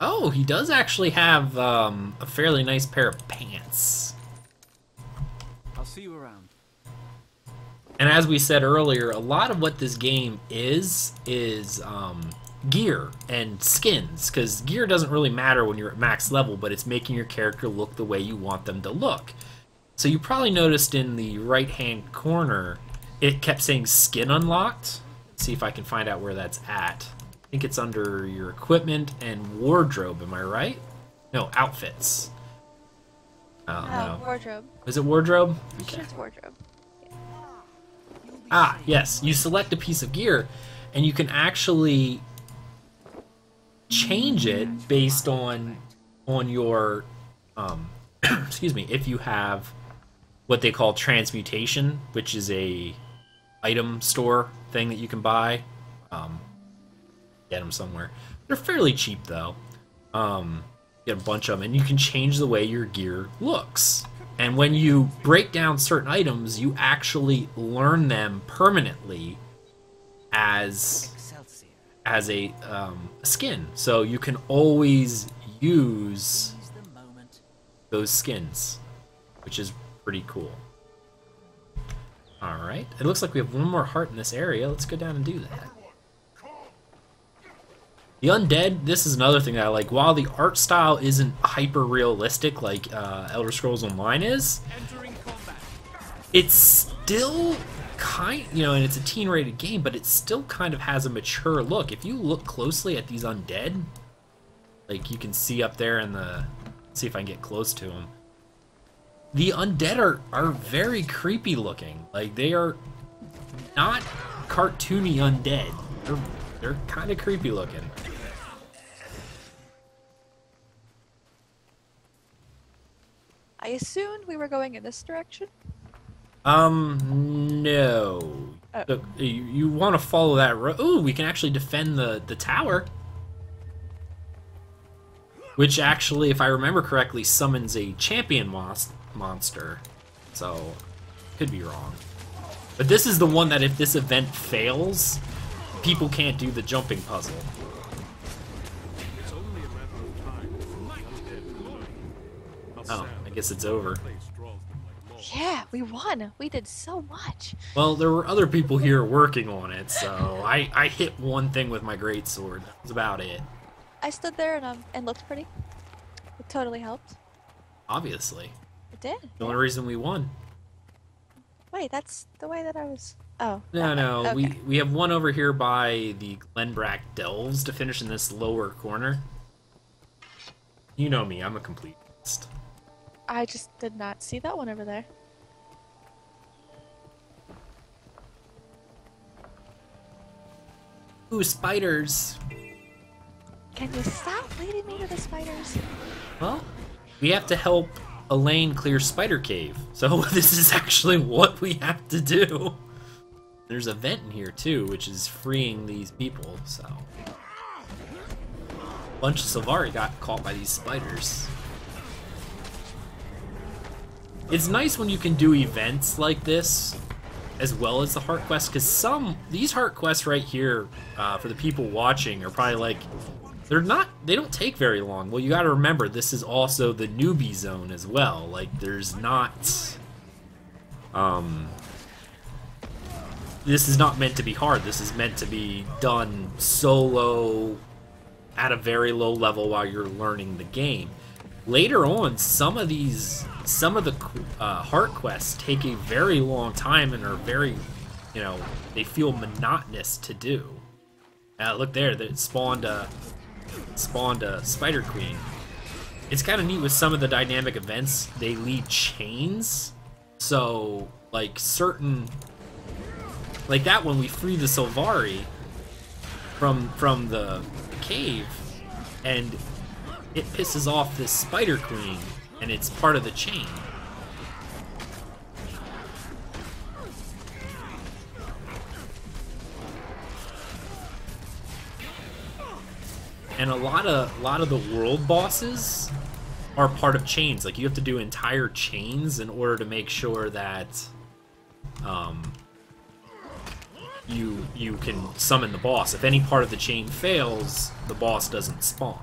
Oh, he does actually have a fairly nice pair of pants. I'll see you around. And as we said earlier, a lot of what this game is gear and skins, because gear doesn't really matter when you're at max level, but it's making your character look the way you want them to look. So you probably noticed in the right-hand corner, it kept saying skin unlocked. Let's see if I can find out where that's at. I think it's under your equipment and wardrobe, am I right? No, outfits. Oh, no. Wardrobe. Is it wardrobe? Okay. It's wardrobe. Ah, yes. You select a piece of gear, and you can actually change it based on your, excuse me, if you have what they call transmutation, which is a item store thing that you can buy. Get them somewhere. They're fairly cheap, though. Get a bunch of them, and you can change the way your gear looks. And when you break down certain items, you actually learn them permanently as a skin. So you can always use those skins, which is pretty cool. Alright, it looks like we have one more heart in this area. Let's go down and do that. The undead, this is another thing that I like. While the art style isn't hyper-realistic like Elder Scrolls Online is, it's still and it's a teen-rated game, but it still kind of has a mature look. If you look closely at these undead, like you can see up there in the... Let's see if I can get close to them. The undead are very creepy looking. Like, they are not cartoony undead. They're kind of creepy looking. I assumed we were going in this direction. No. Oh. Look, you want to follow that road. Ooh, we can actually defend the tower. Which actually, if I remember correctly, summons a champion monster. So, could be wrong. But this is the one that if this event fails, people can't do the jumping puzzle. It's only a matter of time before the undead guess it's over. Yeah, we won. We did so much. Well, there were other people here working on it, so I hit one thing with my greatsword. That's about it. I stood there and looked pretty. It totally helped. Obviously. It did. The only reason we won. Wait, that's the way that I was... Oh. No, okay. we have one over here by the Glenbrack Delves to finish in this lower corner. You know me, I'm a completist. I just did not see that one over there. Ooh, spiders. Can you stop leading me to the spiders? Well, we have to help Elaine clear Spider Cave. So this is actually what we have to do. There's a vent in here too, which is freeing these people, so. A bunch of Sylvari got caught by these spiders. It's nice when you can do events like this, as well as the heart quests, because these heart quests right here, for the people watching, are probably like, they don't take very long. Well, you gotta remember, this is also the newbie zone as well. Like, there's not, this is not meant to be hard. This is meant to be done solo at a very low level while you're learning the game. Later on, some of the heart quests take a very long time and are very, they feel monotonous to do. Look there, that spawned a Spider Queen. It's kind of neat with some of the dynamic events. They lead chains, so like like that when we free the Sylvari from the cave, and it pisses off this Spider Queen, and it's part of the chain. And a lot of the world bosses are part of chains. Like, you have to do entire chains in order to make sure that you can summon the boss. If any part of the chain fails, the boss doesn't spawn.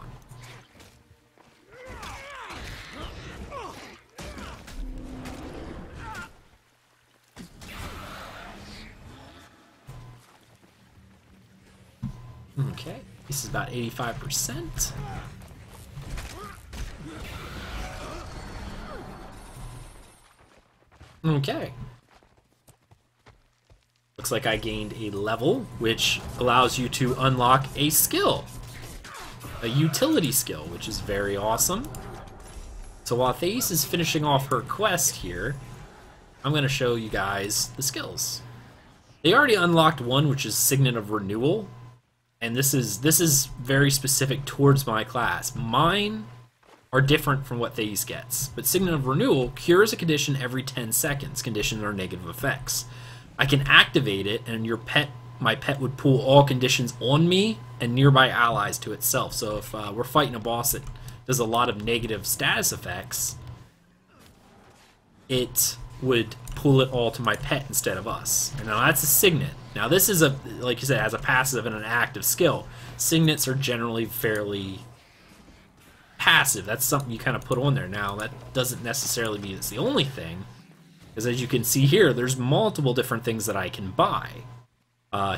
Okay, this is about 85%. Okay. Looks like I gained a level, which allows you to unlock a skill. A utility skill, which is very awesome. So while Thais is finishing off her quest here, I'm going to show you guys the skills. They already unlocked one, which is Signet of Renewal. And this is very specific towards my class. Mine are different from what Thais gets. But Signet of Renewal cures a condition every 10 seconds. Conditions are negative effects. I can activate it, and my pet would pull all conditions on me and nearby allies to itself. So if we're fighting a boss that does a lot of negative status effects, it would pull it all to my pet instead of us. And now that's a Signet. Now this is like you said, has a passive and an active skill. Signets are generally fairly passive. That's something you kind of put on there. Now that doesn't necessarily mean it's the only thing, because as you can see here, there's multiple different things that I can buy.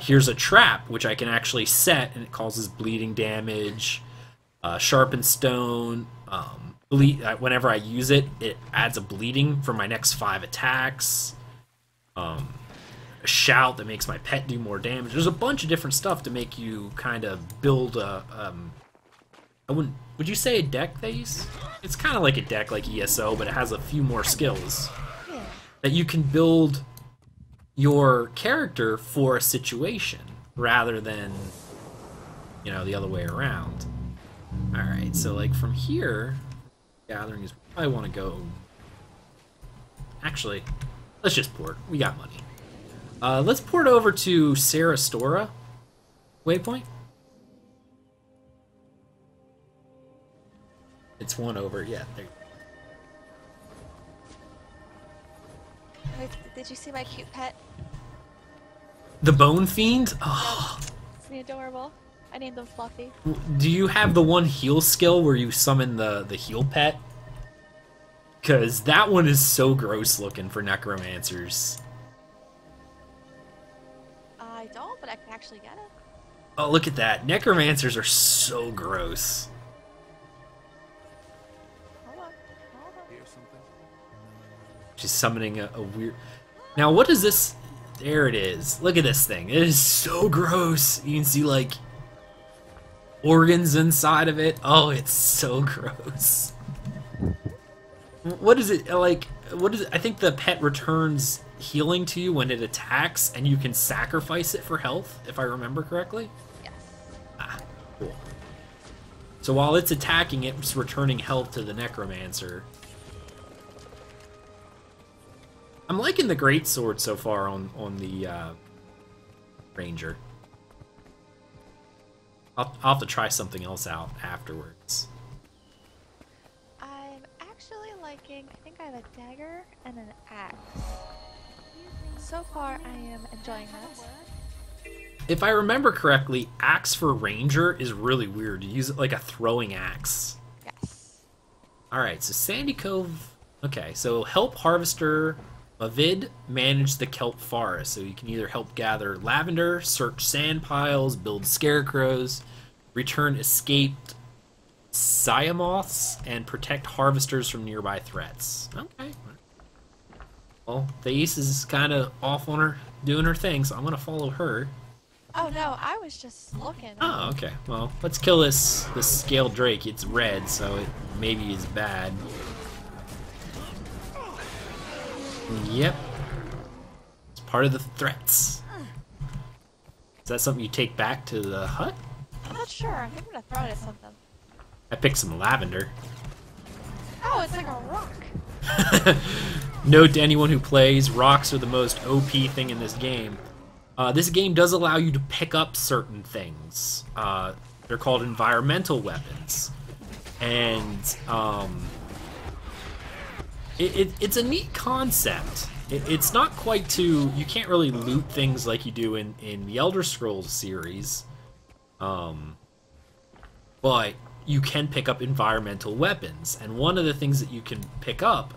Here's a trap, which I can actually set, and it causes bleeding damage, sharpened stone, whenever I use it, it adds a bleeding for my next 5 attacks, a shout that makes my pet do more damage. There's a bunch of different stuff to make you kind of build a, would you say a deck, Thais? It's kind of like a deck like ESO, but it has a few more skills. That you can build your character for a situation rather than, the other way around. Alright, so like from here, gathering is, I want to go, actually, let's just port. We got money. Let's port over to Sarastora waypoint. It's one over, yeah, there. Did you see my cute pet? The Bone Fiend? Oh. Isn't he adorable? I named him Fluffy. Do you have the one heal skill where you summon the heal pet? Because that one is so gross looking for necromancers. I don't, but I can actually get it. Oh, look at that. Necromancers are so gross. Hold on. Hear something? She's summoning a weird... Now, what is this? There it is. Look at this thing. It is so gross. You can see, like, organs inside of it. Oh, it's so gross. What is it, like, what is it? I think the pet returns healing to you when it attacks, and you can sacrifice it for health, if I remember correctly. Yes. Ah, cool. So while it's attacking, it's returning health to the necromancer. I'm liking the greatsword so far on the ranger. I'll have to try something else out afterwards. I'm actually liking, I think I have a dagger and an axe. So far, I am enjoying this. If I remember correctly, axe for ranger is really weird. You use it like a throwing axe. Yes. Alright, so Sandy Cove... Okay, so help harvester Mavid manage the kelp forest. So you can either help gather lavender, search sand piles, build scarecrows, return escaped Siamoths, and protect harvesters from nearby threats. Okay. Well, Thais is kind of off on her, doing her thing, so I'm going to follow her. Oh no, I was just looking. Oh, okay. Well, let's kill this scaled drake. It's red, so it maybe is bad. Yep. It's part of the threats. Is that something you take back to the hut? I'm not sure. I think I'm gonna throw it at something. I picked some lavender. Oh, it's like a rock. Note to anyone who plays, rocks are the most OP thing in this game. This game does allow you to pick up certain things. They're called environmental weapons. And it's a neat concept. It's not quite too... You can't really loot things like you do in the Elder Scrolls series. But you can pick up environmental weapons. And one of the things that you can pick up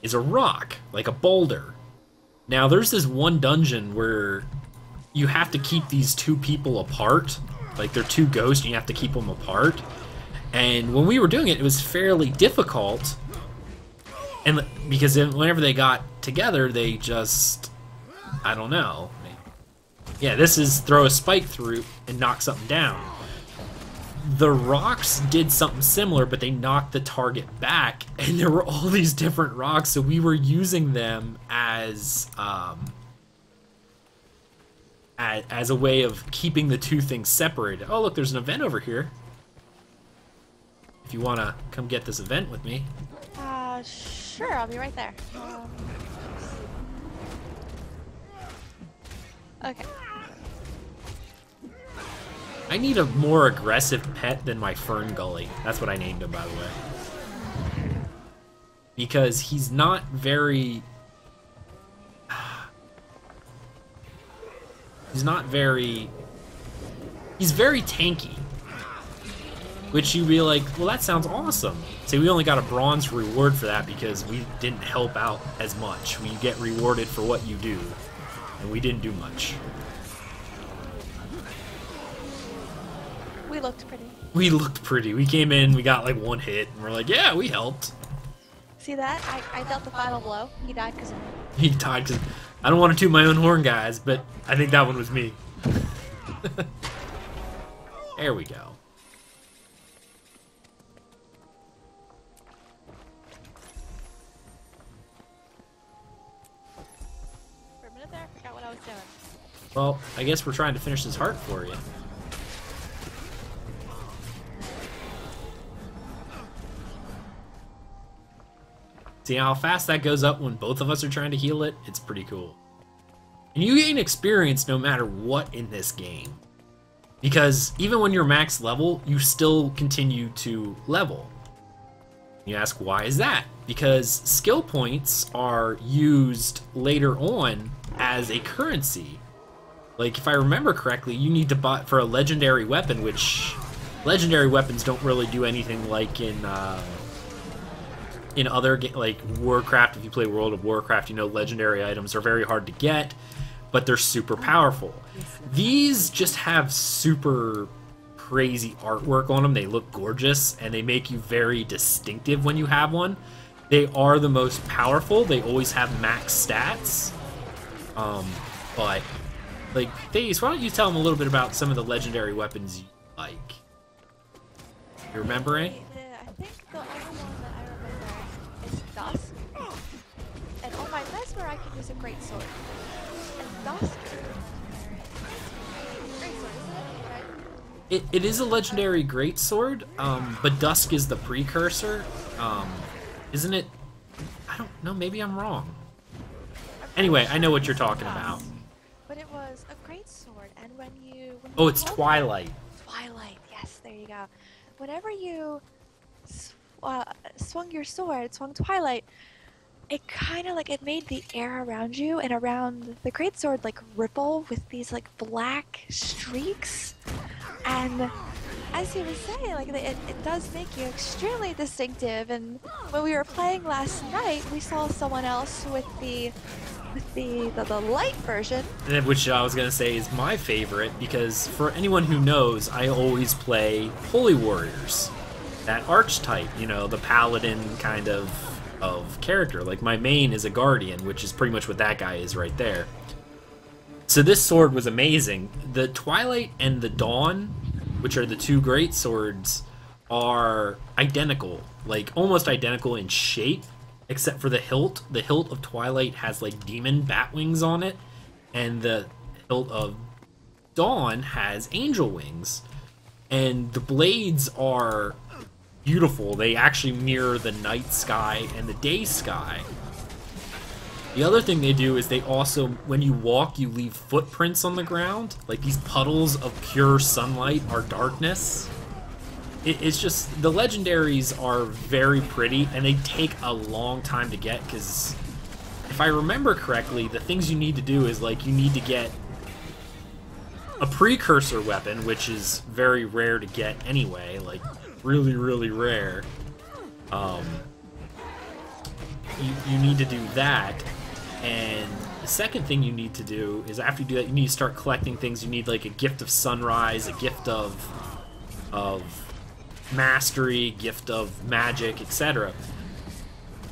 is a rock, like a boulder. Now, there's this one dungeon where you have to keep these two people apart. Like, they're two ghosts, and you have to keep them apart. And when we were doing it, it was fairly difficult. And because whenever they got together, they just... I don't know. Yeah, this is throw a spike through and knock something down. The rocks did something similar, but they knocked the target back, and there were all these different rocks, so we were using them as a way of keeping the two things separated. Oh, look, there's an event over here. If you want to come get this event with me. Sure, I'll be right there. Okay. I need a more aggressive pet than my Fern Gully. That's what I named him, by the way. Because he's not very... He's very tanky. Which you'd be like, well, that sounds awesome. See, we only got a bronze reward for that because we didn't help out as much. We get rewarded for what you do. And we didn't do much. We looked pretty. We looked pretty. We came in, we got like one hit, and we're like, yeah, we helped. See that? I dealt the final blow. He died because of me. He died because... I don't want to toot my own horn, guys, but I think that one was me. There we go. For a minute there, I forgot what I was doing. Well, I guess we're trying to finish this heart for you. See how fast that goes up when both of us are trying to heal it? It's pretty cool. And you gain experience no matter what in this game. Because even when you're max level, you still continue to level. You ask, why is that? Because skill points are used later on as a currency. Like, if I remember correctly, you need to buy for a legendary weapon, which legendary weapons don't really do anything like in in other like Warcraft, if you play World of Warcraft, you know legendary items are very hard to get, but they're super powerful. These just have super crazy artwork on them. They look gorgeous, and they make you very distinctive when you have one. They are the most powerful. They always have max stats. But, like, Thais, why don't you tell them a little bit about some of the legendary weapons you like? You remember any? I think the only one that I remember is Dusk. And oh my Mesmer, I can use a great sword. And Dusk. Great sword, isn't it? Right? It is a legendary greatsword, but Dusk is the precursor. Isn't it? I don't know, maybe I'm wrong. Anyway, I know what you're talking about. But it was a great sword, and when you... Oh, it's Twilight. Twilight, yes, there you go. Whenever you swung your sword, swung Twilight, it kind of like, it made the air around you and around the greatsword like ripple with these like black streaks. And as he was saying, like it does make you extremely distinctive. And when we were playing last night, we saw someone else with the light version, which I was gonna say is my favorite, because for anyone who knows, I always play Holy Warriors, that archetype, you know, the paladin kind of character. Like my main is a guardian, which is pretty much what that guy is right there. So this sword was amazing. The Twilight and the Dawn, which are the two great swords, are identical, like almost identical in shape, except for the hilt. The hilt of Twilight has like demon bat wings on it, and the hilt of Dawn has angel wings. And the blades are beautiful. They actually mirror the night sky and the day sky. The other thing they do is they also, when you walk, you leave footprints on the ground. Like these puddles of pure sunlight are darkness. It's just, the legendaries are very pretty, and they take a long time to get, because if I remember correctly, the things you need to do is, like, you need to get a precursor weapon, which is very rare to get anyway, like, really, really rare. You need to do that, and the second thing you need to do is, after you do that, you need to start collecting things. You need, like, a gift of sunrise, a gift of mastery, gift of magic, etc.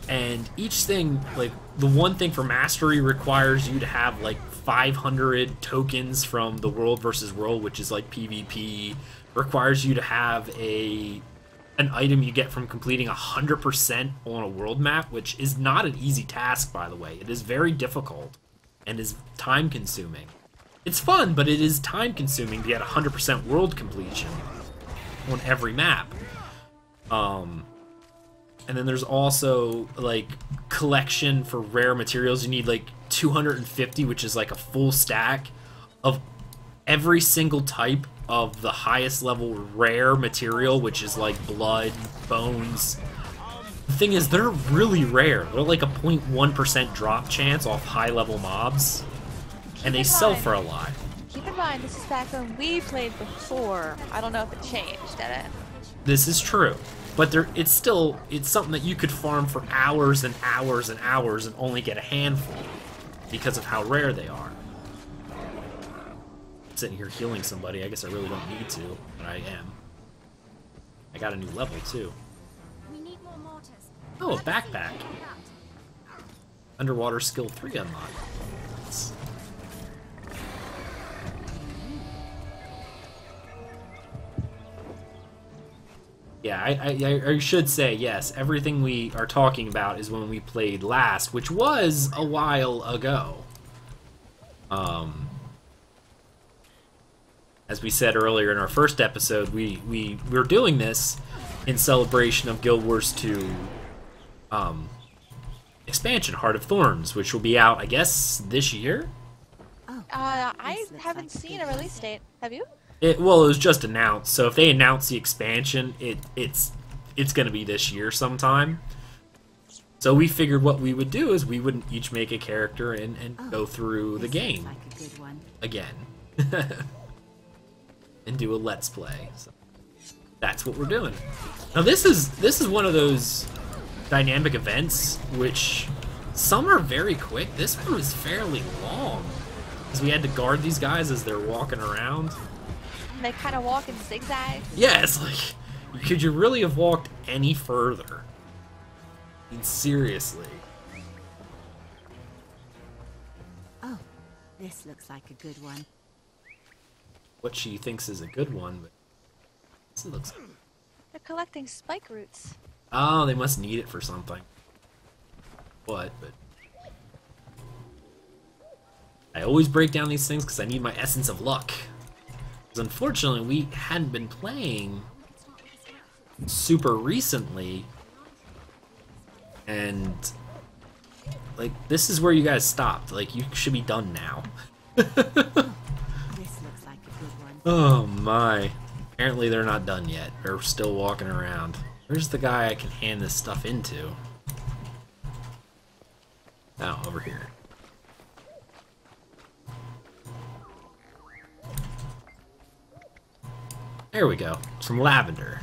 And each thing, like, the one thing for mastery requires you to have like 500 tokens from the world versus world, which is like PvP. Requires you to have an item you get from completing 100% on a world map, which is not an easy task, by the way. It is very difficult and is time consuming. It's fun, but it is time consuming to get 100% world completion on every map. And then there's also like collection for rare materials. You need like 250, which is like a full stack of every single type of the highest level rare material, which is like blood, bones. The thing is, they're really rare. They're like a 0.1% drop chance off high level mobs, and they sell for a lot. Keep in mind, this is back when we played before. I don't know if it changed, did it? This is true, but it's something that you could farm for hours and hours and hours and only get a handful because of how rare they are. I'm sitting here healing somebody. I guess I really don't need to, but I am. I got a new level too. We need more mortars. Oh, a backpack. Underwater skill 3 unlocked. Nice. Yeah, I should say, yes, everything we are talking about is when we played last, which was a while ago. As we said earlier in our first episode, we're doing this in celebration of Guild Wars 2 expansion, Heart of Thorns, which will be out, I guess, this year? I haven't seen a release date. Have you? Well, it was just announced, so if they announce the expansion, it's going to be this year sometime. So we figured what we would do is we would each make a character and go through the game Like a good one. again. And do a Let's Play. So that's what we're doing. Now this is one of those dynamic events, which some are very quick. This one was fairly long, because we had to guard these guys as they're walking around. And they kind of walk in zigzags. Yeah, it's like, could you really have walked any further? I mean, seriously. Oh, this looks like a good one. What she thinks is a good one, but this looks... They're collecting spike roots. Oh, they must need it for something. What? But I always break down these things because I need my essence of luck. Because unfortunately, we hadn't been playing super recently, and like this is where you guys stopped. Like you should be done now. This looks like a good one. Oh my! Apparently they're not done yet. They're still walking around. Where's the guy I can hand this stuff into? Oh, over here. There we go. Some lavender.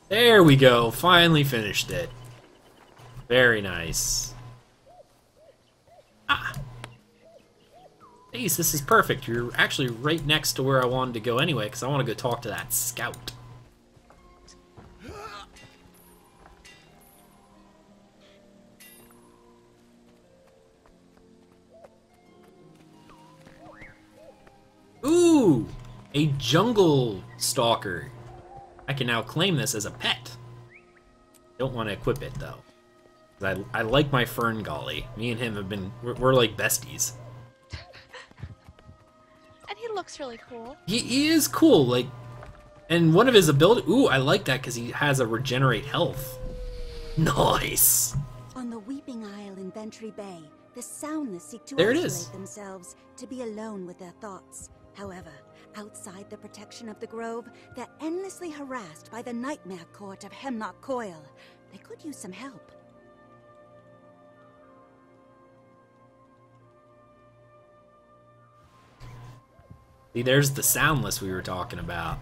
There we go. Finally finished it. Very nice. Ah! Ace, this is perfect. You're actually right next to where I wanted to go anyway, because I want to go talk to that scout. Ooh! A jungle stalker. I can now claim this as a pet. Don't want to equip it, though. I like my fern golly. Me and him have been... We're like besties. And he looks really cool. He is cool, like... And one of his abilities... Ooh, I like that because he has a regenerate health. Nice! On the Weeping Isle in Ventry Bay, the Soundless seek to There it isolate is. themselves, to be alone with their thoughts. However, outside the protection of the Grove, they're endlessly harassed by the nightmare court of Hemlock Coil. They could use some help. See, there's the Soundless we were talking about.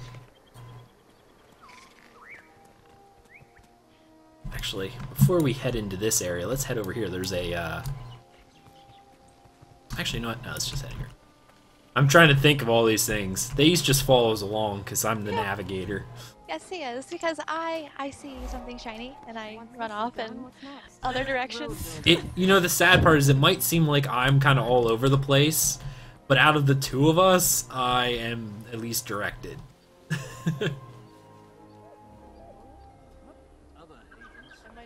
Actually, before we head into this area, let's head over here. There's a, Actually, you know what? No, let's just head here. I'm trying to think of all these things. These just follows along because I'm the navigator. Yes, he is. Because I see something shiny and I run off in other directions. You know, the sad part is it might seem like I'm kind of all over the place, but out of the two of us, I am at least directed.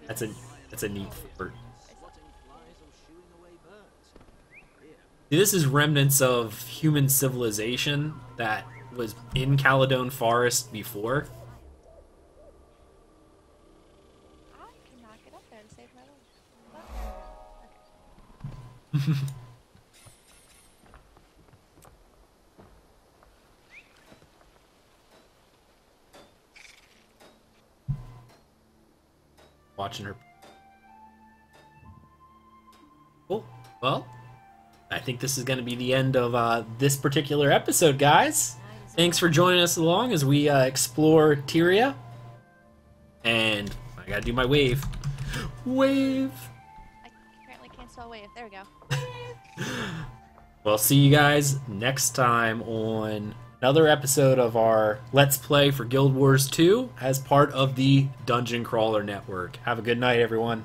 That's a neat fort. See, this is remnants of human civilization that was in Caledon Forest before. I cannot get up there to save my life. Watching her. Cool. Well, I think this is going to be the end of this particular episode, guys. Thanks for joining us along as we explore Tyria. And I gotta do my wave. Wave! I apparently can't spell wave. There we go. Well, see you guys next time on another episode of our Let's Play for Guild Wars 2 as part of the Dungeon Crawler Network. Have a good night, everyone.